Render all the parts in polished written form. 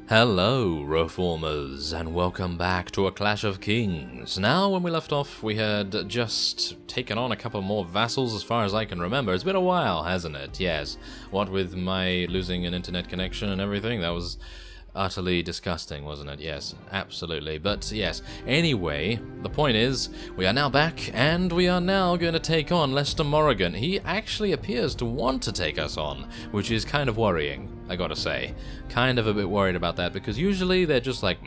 Hello, Reformers, and welcome back to A Clash of Kings. Now, when we left off, we had just taken on a couple more vassals as far as I can remember. It's been a while, hasn't it? Yes. What with my losing an internet connection and everything, that was utterly disgusting, wasn't it? Yes, absolutely. But yes, anyway, the point is, we are now back, and we are now going to take on Lester Morrigan. He actually appears to want to take us on, which is kind of worrying, I gotta say. Kind of a bit worried about that, because usually they're just like,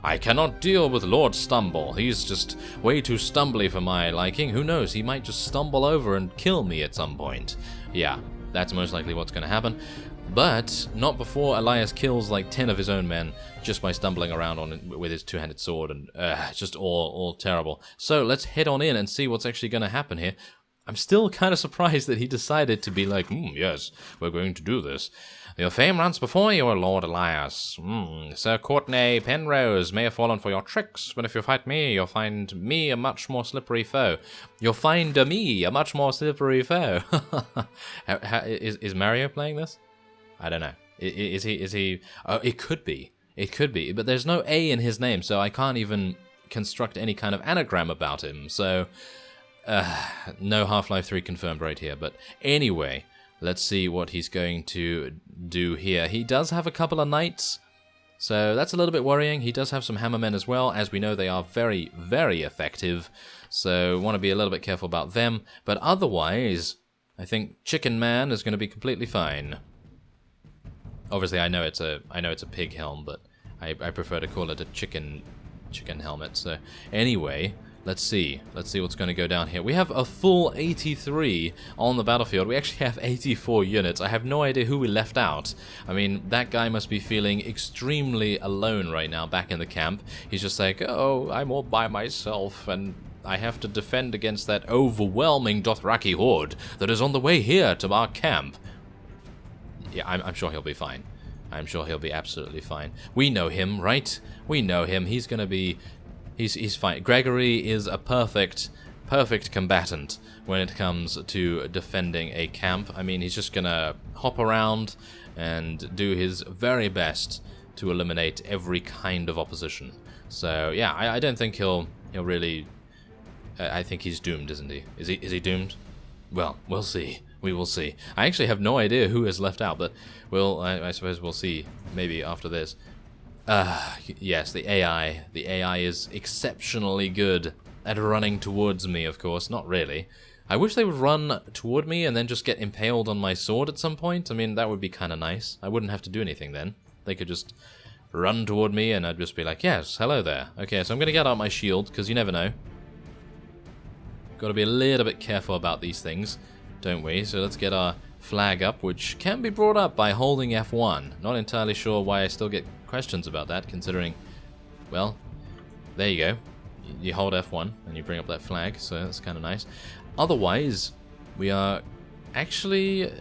I cannot deal with Lord Stumble. He's just way too stumbly for my liking. Who knows, he might just stumble over and kill me at some point. Yeah, that's most likely what's going to happen. But not before Elias kills like 10 of his own men just by stumbling around with his two-handed sword, and just all terrible. So let's head on in and see what's actually going to happen here. I'm still kind of surprised that he decided to be like, yes, we're going to do this. Your fame runs before you, Lord Elias. Sir Courtenay Penrose may have fallen for your tricks, but if you fight me, you'll find me a much more slippery foe. You'll find me a much more slippery foe. Is Mario playing this? I don't know. Is he? Oh, it could be. It could be. But there's no A in his name, so I can't even construct any kind of anagram about him. So, no Half-Life 3 confirmed right here. But anyway, let's see what he's going to do here. He does have a couple of knights, so that's a little bit worrying. He does have some hammermen as well. As we know, they are very, very effective. So, want to be a little bit careful about them. But otherwise, I think Chicken Man is going to be completely fine. Obviously, I know it's a pig helm, but I prefer to call it a chicken helmet. So anyway, let's see what's going to go down here. We have a full 83 on the battlefield. We actually have 84 units. I have no idea who we left out. I mean, that guy must be feeling extremely alone right now back in the camp. He's just like, oh, I'm all by myself, and I have to defend against that overwhelming Dothraki horde that is on the way here to our camp. Yeah, I'm sure he'll be fine. I'm sure he'll be absolutely fine. We know him, right? We know him. He's gonna be... He's fine. Gregory is a perfect combatant when it comes to defending a camp. I mean, he's just gonna hop around and do his very best to eliminate every kind of opposition. So, yeah, I don't think he'll really... I think he's doomed, isn't he? Is he doomed? Well, we'll see. We will see. I actually have no idea who is left out, but I suppose we'll see maybe after this. Yes, the AI. The AI is exceptionally good at running towards me, of course. Not really. I wish they would run toward me and then just get impaled on my sword at some point. I mean, that would be kind of nice. I wouldn't have to do anything then. They could just run toward me and I'd just be like, yes, hello there. Okay, so I'm going to get out my shield, because you never know. Got to be a little bit careful about these things, don't we? So let's get our flag up, which can be brought up by holding F1. Not entirely sure why I still get questions about that, considering, well, there you go. You hold F1 and you bring up that flag, so that's kind of nice. Otherwise, we are actually...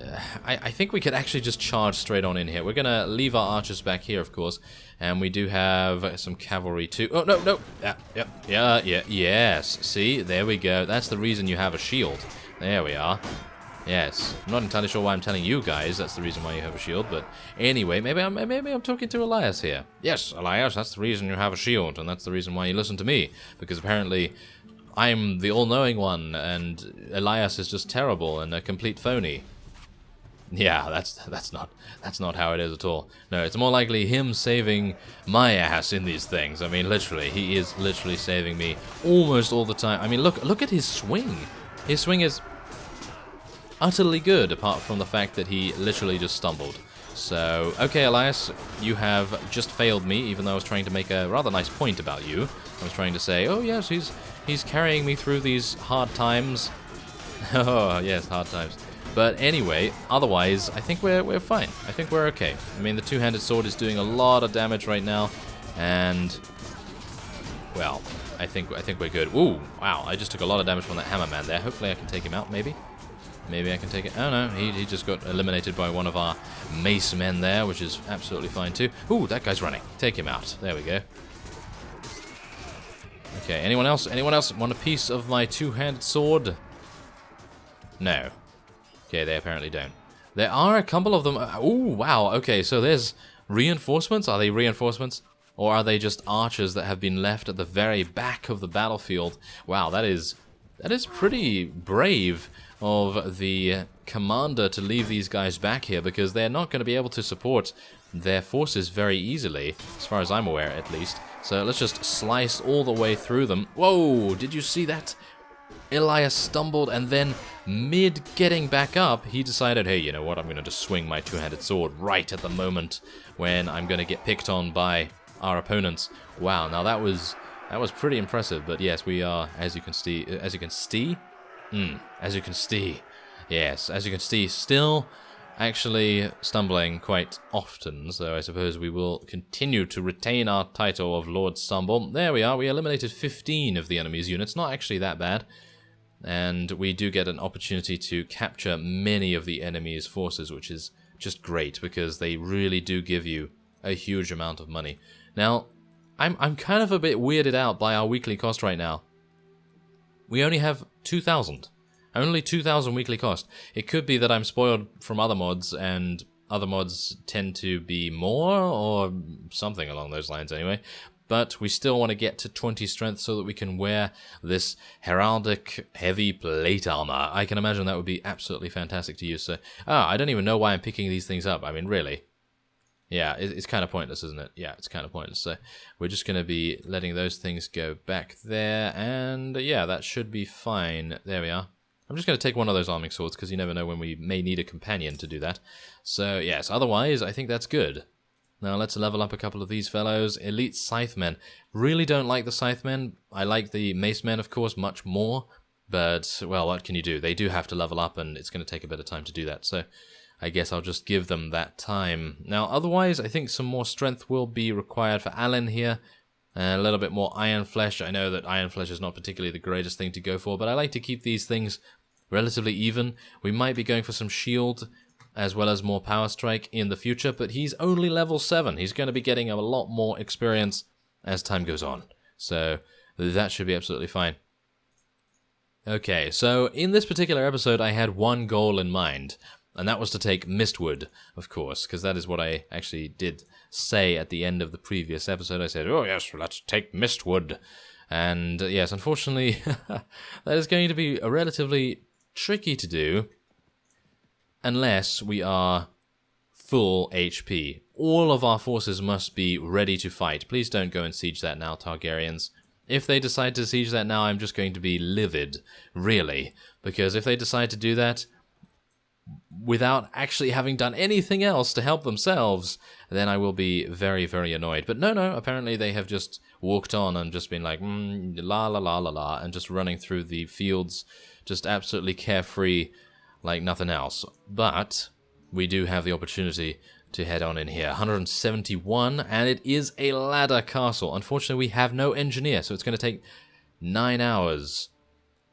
I think we could actually just charge straight on in here. We're going to leave our archers back here, of course, and we do have some cavalry too. Oh, no. Yeah, yes. See, there we go. That's the reason you have a shield. There we are. Yes. I'm not entirely sure why I'm telling you guys that's the reason why you have a shield, but anyway, maybe I'm talking to Elias here. Yes, Elias, that's the reason you have a shield, and that's the reason why you listen to me, because apparently I'm the all-knowing one, and Elias is just terrible and a complete phony. Yeah, that's not how it is at all. No, it's more likely him saving my ass in these things. I mean, literally, he is literally saving me almost all the time. I mean, look at his swing. His swing is utterly good, apart from the fact that he literally just stumbled. So, okay, Elias, you have just failed me, even though I was trying to make a rather nice point about you. I was trying to say, oh yes, he's carrying me through these hard times. Oh, yes, hard times. But anyway, otherwise, I think we're fine. I think we're okay. I mean, the two-handed sword is doing a lot of damage right now, and, well, I think we're good. Ooh, wow, I just took a lot of damage from that hammer man there. Hopefully I can take him out, maybe. Maybe I can take it. Oh no, he just got eliminated by one of our mace men there, which is absolutely fine too. Ooh, that guy's running. Take him out. There we go. Okay, anyone else? Anyone else want a piece of my two-handed sword? No. Okay, they apparently don't. There are a couple of them. Oh, wow. Okay, so there's reinforcements? Are they reinforcements? Or are they just archers that have been left at the very back of the battlefield? Wow, that is pretty brave of the commander to leave these guys back here, because they're not going to be able to support their forces very easily, as far as I'm aware at least. So let's just slice all the way through them. Whoa, did you see that? Elias stumbled, and then mid getting back up, he decided, hey, you know what, I'm going to just swing my two-handed sword right at the moment when I'm going to get picked on by our opponents. Wow, now that was pretty impressive. But yes, we are, as you can see, still actually stumbling quite often. So I suppose we will continue to retain our title of Lord Stumble. There we are. We eliminated 15 of the enemy's units. Not actually that bad. And we do get an opportunity to capture many of the enemy's forces, which is just great, because they really do give you a huge amount of money. Now, I'm kind of a bit weirded out by our weekly cost right now. We only have 2,000. Only 2,000 weekly cost. It could be that I'm spoiled from other mods, and other mods tend to be more, or something along those lines anyway. But we still want to get to 20 strength so that we can wear this heraldic heavy plate armor. I can imagine that would be absolutely fantastic to use. So, I don't even know why I'm picking these things up. I mean, really. Yeah, it's kind of pointless, isn't it? Yeah, it's kind of pointless. So we're just going to be letting those things go back there. And yeah, that should be fine. There we are. I'm just going to take one of those arming swords, because you never know when we may need a companion to do that. So yes, otherwise, I think that's good. Now let's level up a couple of these fellows. Elite Scythemen. Really don't like the Scythemen. I like the Macemen, of course, much more. But, well, what can you do? They do have to level up, and it's going to take a bit of time to do that. So I guess I'll just give them that time. Now, otherwise, I think some more strength will be required for Alan here. A little bit more Iron Flesh. I know that Iron Flesh is not particularly the greatest thing to go for, but I like to keep these things relatively even. We might be going for some Shield, as well as more Power Strike in the future, but he's only level 7. He's going to be getting a lot more experience as time goes on. So that should be absolutely fine. Okay, so in this particular episode, I had one goal in mind. And that was to take Mistwood, of course, because that is what I actually did say at the end of the previous episode. I said, oh yes, let's take Mistwood. And yes, unfortunately, that is going to be relatively tricky to do unless we are full HP. All of our forces must be ready to fight. Please don't go and siege that now, Targaryens. If they decide to siege that now, I'm just going to be livid, really. Because if they decide to do that without actually having done anything else to help themselves, then I will be very, very annoyed. But no, apparently they have just walked on and just been like, la la la la la, and just running through the fields, just absolutely carefree like nothing else. But we do have the opportunity to head on in here. 171, and it is a ladder castle. Unfortunately, we have no engineer, so it's going to take 9 hours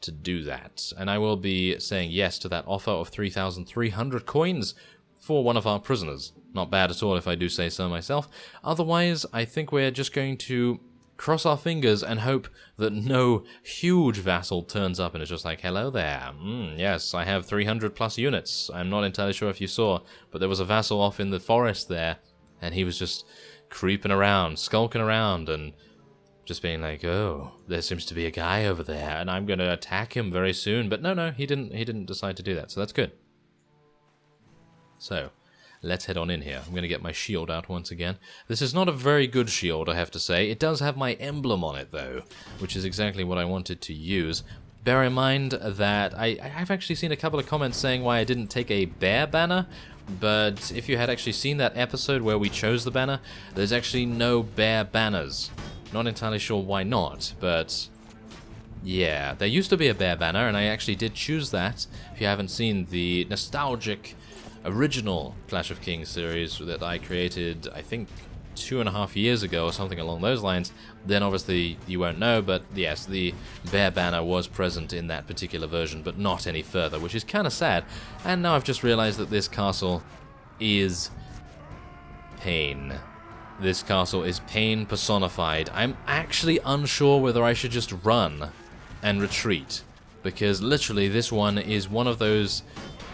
to do that. And I will be saying yes to that offer of 3,300 coins for one of our prisoners. Not bad at all if I do say so myself. Otherwise, I think we're just going to cross our fingers and hope that no huge vassal turns up and is just like, hello there. Yes, I have 300 plus units. I'm not entirely sure if you saw, but there was a vassal off in the forest there, and he was just creeping around, skulking around, and just being like, oh, there seems to be a guy over there, and I'm going to attack him very soon. But no, he didn't decide to do that, so that's good. So, let's head on in here. I'm going to get my shield out once again. This is not a very good shield, I have to say. It does have my emblem on it, though, which is exactly what I wanted to use. Bear in mind that I've actually seen a couple of comments saying why I didn't take a bear banner, but if you had actually seen that episode where we chose the banner, there's actually no bear banners. Not entirely sure why not, but yeah, there used to be a bear banner, and I actually did choose that. If you haven't seen the nostalgic original Clash of Kings series that I created, I think 2.5 years ago or something along those lines, then obviously you won't know, but yes, the bear banner was present in that particular version, but not any further, which is kind of sad. And now I've just realized that this castle is pain. This castle is pain personified. I'm actually unsure whether I should just run and retreat, because literally this one is one of those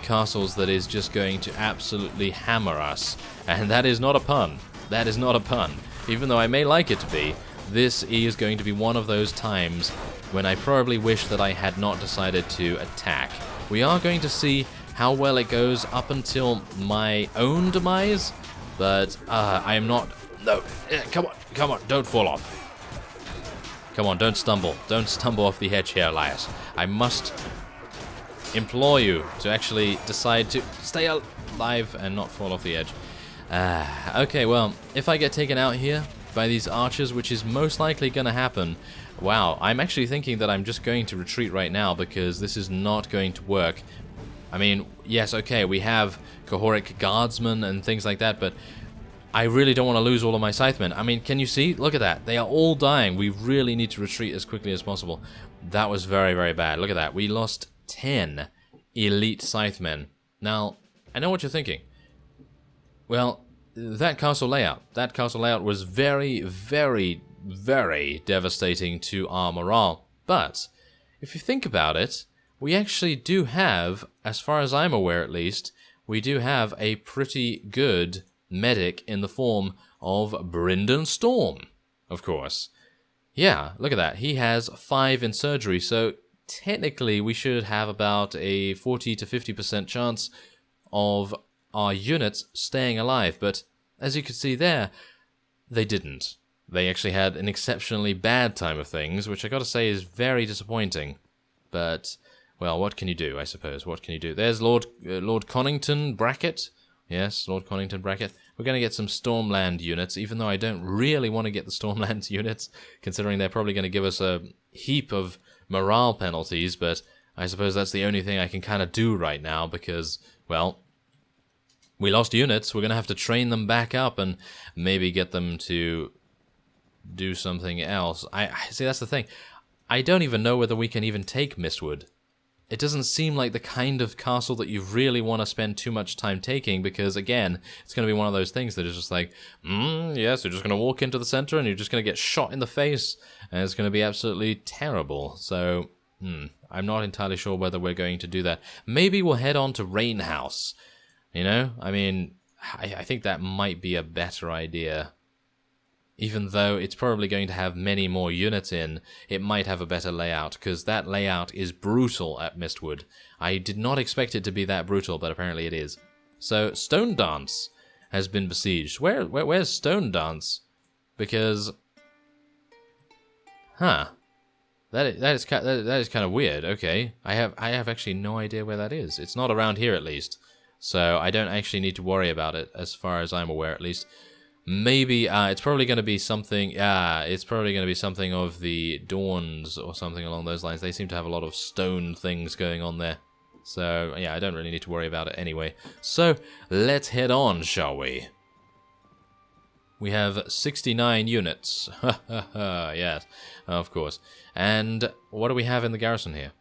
castles that is just going to absolutely hammer us, and that is not a pun. That is not a pun. Even though I may like it to be, this is going to be one of those times when I probably wish that I had not decided to attack. We are going to see how well it goes up until my own demise, but I am not... No, come on, don't fall off. Come on, don't stumble. Don't stumble off the edge here, Elias. I must implore you to actually decide to stay alive and not fall off the edge. Okay, well, if I get taken out here by these archers, which is most likely going to happen, wow, I'm actually thinking that I'm just going to retreat right now because this is not going to work. I mean, yes, okay, we have Cohoric guardsmen and things like that, but I really don't want to lose all of my scythemen. I mean, can you see? Look at that. They are all dying. We really need to retreat as quickly as possible. That was very, very bad. Look at that. We lost 10 elite scythemen. Now, I know what you're thinking. Well, that castle layout was very, very, very devastating to our morale. But, if you think about it, we actually do have, as far as I'm aware at least, we do have a pretty good medic in the form of Brynden Storm, of course. Yeah, look at that. He has 5 in surgery, so technically we should have about a 40 to 50% chance of our units staying alive, but as you can see there, they didn't. They actually had an exceptionally bad time of things, which I gotta say is very disappointing. But, well, what can you do, I suppose? What can you do? There's Lord Connington Brackett. Yes, Lord Connington Brackett. We're gonna get some Stormland units, even though I don't really want to get the Stormland units, considering they're probably gonna give us a heap of morale penalties, but I suppose that's the only thing I can kind of do right now, because, well, we lost units. We're going to have to train them back up and maybe get them to do something else. I see, that's the thing. I don't even know whether we can even take Mistwood. It doesn't seem like the kind of castle that you really want to spend too much time taking, because, again, it's going to be one of those things that is just like, yes, you're just going to walk into the center and you're just going to get shot in the face, and it's going to be absolutely terrible. So, I'm not entirely sure whether we're going to do that. Maybe we'll head on to Rainhouse. You know, I mean, I think that might be a better idea. Even though it's probably going to have many more units in, it might have a better layout, because that layout is brutal at Mistwood. I did not expect it to be that brutal, but apparently it is. So, Stone Dance has been besieged. Where's Stone Dance? Because, that is kind of weird. Okay, I have actually no idea where that is. It's not around here, at least. So I don't actually need to worry about it, as far as I'm aware, at least. Maybe it's probably going to be something. It's probably going to be something of the Dawns or something along those lines. They seem to have a lot of stone things going on there. So yeah, I don't really need to worry about it anyway. So let's head on, shall we? We have 69 units. Yes, of course. And what do we have in the garrison here?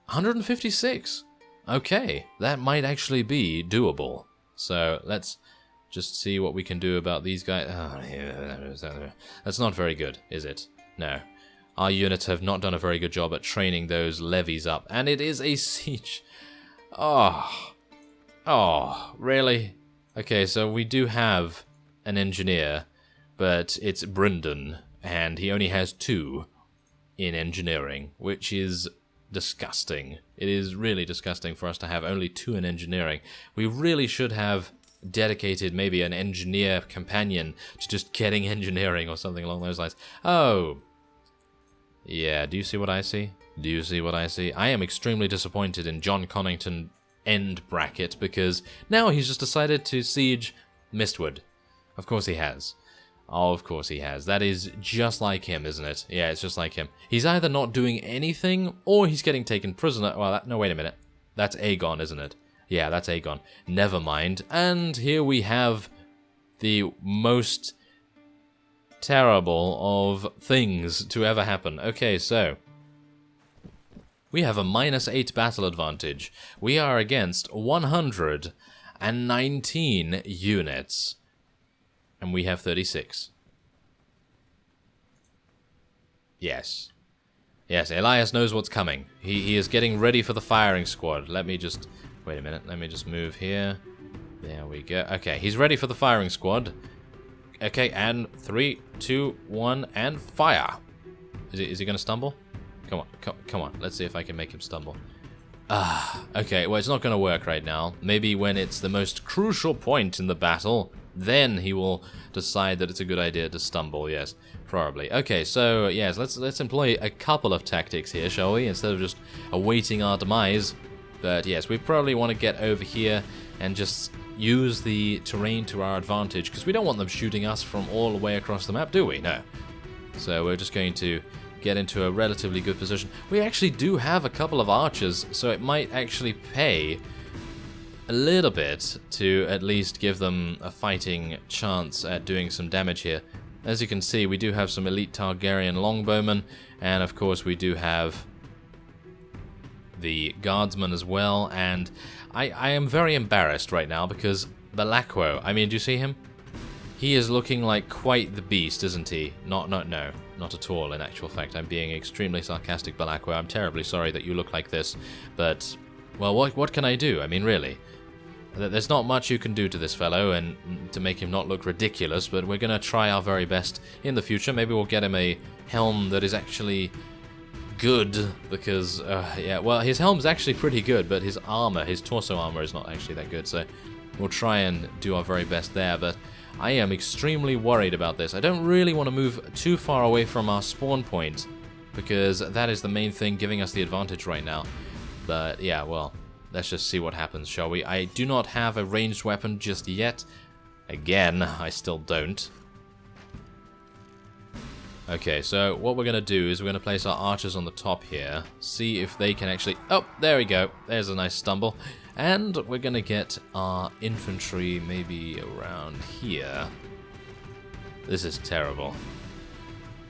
156. Okay, that might actually be doable. So let's just see what we can do about these guys. That's not very good, is it? No. Our units have not done a very good job at training those levies up. And it is a siege. Oh, really? Okay, so we do have an engineer, but it's Brynden, and he only has 2 in engineering, which is disgusting. It is really disgusting for us to have only 2 in engineering. We really should have dedicated maybe an engineer companion to just getting engineering or something along those lines. Oh. Yeah, do you see what I see? Do you see what I see? I am extremely disappointed in John Connington End Bracket, because now he's just decided to siege Mistwood. Of course he has. Oh, of course he has. That is just like him, isn't it? Yeah, it's just like him. He's either not doing anything, or he's getting taken prisoner. Well, no, wait a minute. That's Aegon, isn't it? Yeah, that's Aegon. Never mind. And here we have the most terrible of things to ever happen. Okay, so we have a -8 battle advantage. We are against 119 units. And we have 36. Yes. Yes, Elias knows what's coming. He is getting ready for the firing squad. Let me just... Wait a minute. Let me just move here. There we go. Okay, he's ready for the firing squad. Okay, and 3, 2, 1, and fire. Is he gonna stumble? Come on, come on. Let's see if I can make him stumble. Okay, well, it's not gonna work right now. Maybe when it's the most crucial point in the battle, then he will decide that it's a good idea to stumble, yes. Probably. Okay, so, yes, let's employ a couple of tactics here, shall we? Instead of just awaiting our demise. But, yes, we probably want to get over here and just use the terrain to our advantage, because we don't want them shooting us from all the way across the map, do we? No. So we're just going to get into a relatively good position. We actually do have a couple of archers, so it might actually pay a little bit to at least give them a fighting chance at doing some damage here. As you can see, we do have some elite Targaryen longbowmen, and of course we do have the guardsmen as well, and I am very embarrassed right now because Belakwo, I mean, do you see him? He is looking like quite the beast, isn't he? No, not at all, in actual fact. I'm being extremely sarcastic, Belakwo. I'm terribly sorry that you look like this, but, well, what can I do? I mean, really. There's not much you can do to this fellow and to make him not look ridiculous, but we're going to try our very best in the future. Maybe we'll get him a helm that is actually good, because, yeah, well, his helm's actually pretty good, but his armor, his torso armor is not actually that good, so we'll try and do our very best there, but I am extremely worried about this. I don't really want to move too far away from our spawn point, because that is the main thing giving us the advantage right now. But, yeah, well, let's just see what happens, shall we? I do not have a ranged weapon just yet. Again, I still don't. Okay, so what we're going to do is we're going to place our archers on the top here, see if they can actually... Oh, there we go. There's a nice stumble. And we're going to get our infantry maybe around here. This is terrible.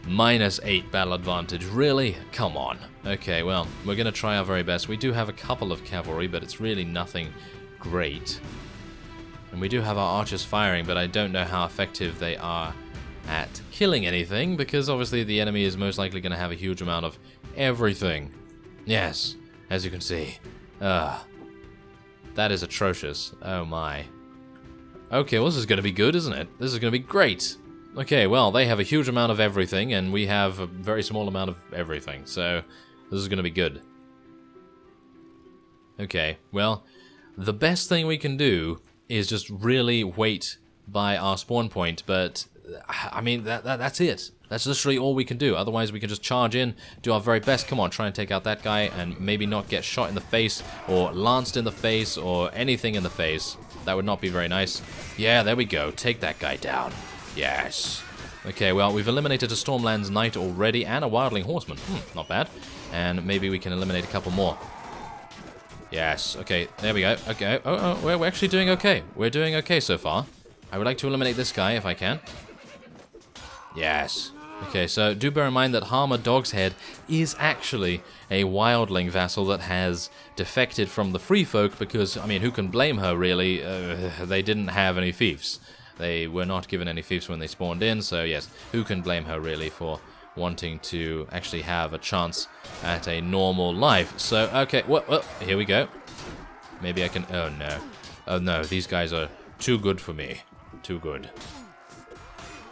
-8 battle advantage, really? Come on. Okay, well, we're going to try our very best. We do have a couple of cavalry, but it's really nothing great. And we do have our archers firing, but I don't know how effective they are at killing anything, because obviously the enemy is most likely going to have a huge amount of everything. Yes, as you can see. That is atrocious. Oh my. Okay, well, this is going to be good, isn't it? This is going to be great. Okay, well, they have a huge amount of everything, and we have a very small amount of everything, so this is going to be good. Okay, well, the best thing we can do is just really wait by our spawn point, but, I mean, that's it. That's literally all we can do. Otherwise, we can just charge in, do our very best. Come on, try and take out that guy, and maybe not get shot in the face, or lanced in the face, or anything in the face. That would not be very nice. Yeah, there we go. Take that guy down. Yes. Okay, well, we've eliminated a Stormlands Knight already, and a Wildling Horseman. Not bad. And maybe we can eliminate a couple more. Yes, okay, there we go. Okay, oh, we're actually doing okay. We're doing okay so far. I would like to eliminate this guy if I can. Yes. Okay, so do bear in mind that Harmer Dogshead is actually a wildling vassal that has defected from the free folk because, I mean, who can blame her, really? They didn't have any fiefs. They were not given any fiefs when they spawned in, so yes, who can blame her, really, for wanting to actually have a chance at a normal life? So, okay, well, here we go. Maybe I can... Oh, no. Oh, no, these guys are too good for me. Too good.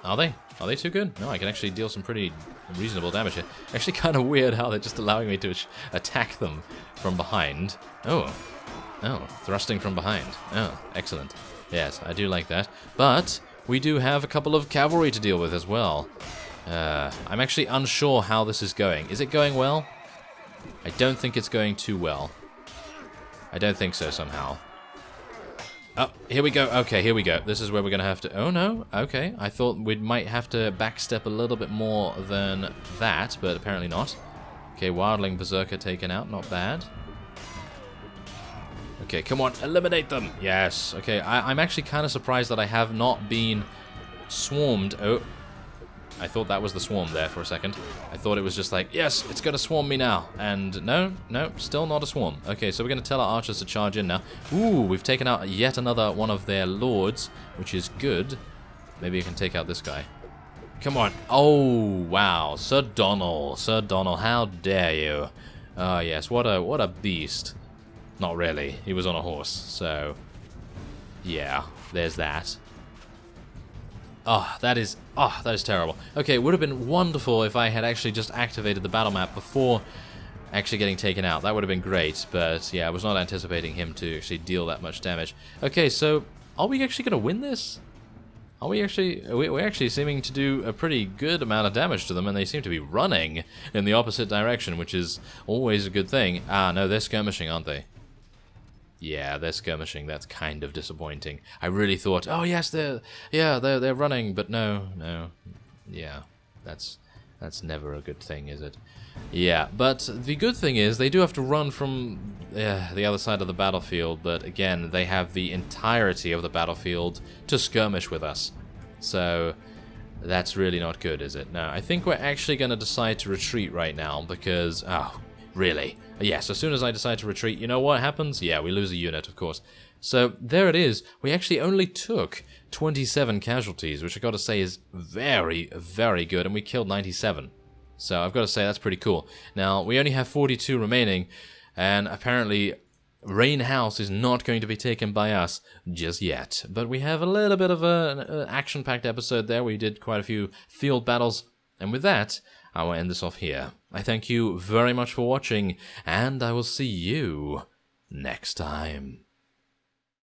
Are they? Are they too good? No, I can actually deal some pretty reasonable damage here. Actually kind of weird how they're just allowing me to attack them from behind. Oh, thrusting from behind. Oh, excellent. Yes, I do like that. But we do have a couple of cavalry to deal with as well. I'm actually unsure how this is going. Is it going well? I don't think it's going too well. I don't think so somehow. Oh, here we go. Okay, here we go. This is where we're going to have to... Oh, no. Okay. I thought we might have to backstep a little bit more than that, but apparently not. Okay, Wildling Berserker taken out. Not bad. Okay, come on. Eliminate them. Yes. Okay, I'm actually kind of surprised that I have not been swarmed. Oh, I thought that was the swarm there for a second. I thought it was just like, yes, it's going to swarm me now. And no, still not a swarm. Okay, so we're going to tell our archers to charge in now. Ooh, we've taken out yet another one of their lords, which is good. Maybe you can take out this guy. Come on. Oh, wow. Sir Donald. Sir Donald, how dare you? Oh, yes, what a beast. Not really. He was on a horse, so... Yeah, there's that. that is terrible. Okay, it would have been wonderful if I had actually just activated the battle map before actually getting taken out. That would have been great, but yeah, I was not anticipating him to actually deal that much damage. Okay, so are we actually going to win this? Are we actually... We're actually seeming to do a pretty good amount of damage to them, and they seem to be running in the opposite direction, which is always a good thing. Ah, no, they're skirmishing, aren't they? Yeah, they're skirmishing. That's kind of disappointing. I really thought, oh yes, they're running, but no. Yeah, that's never a good thing, is it? Yeah, but the good thing is they do have to run from the other side of the battlefield, but again, they have the entirety of the battlefield to skirmish with us. So that's really not good, is it? No, I think we're actually going to decide to retreat right now because... Oh, really? Yes, as soon as I decide to retreat, you know what happens? Yeah, we lose a unit, of course. So there it is. We actually only took 27 casualties, which I got to say is very, very good, and we killed 97. So I've got to say that's pretty cool. Now, we only have 42 remaining, and apparently Rain House is not going to be taken by us just yet. But we have a little bit of an action-packed episode there. We did quite a few field battles, and with that, I will end this off here. I thank you very much for watching, and I will see you next time.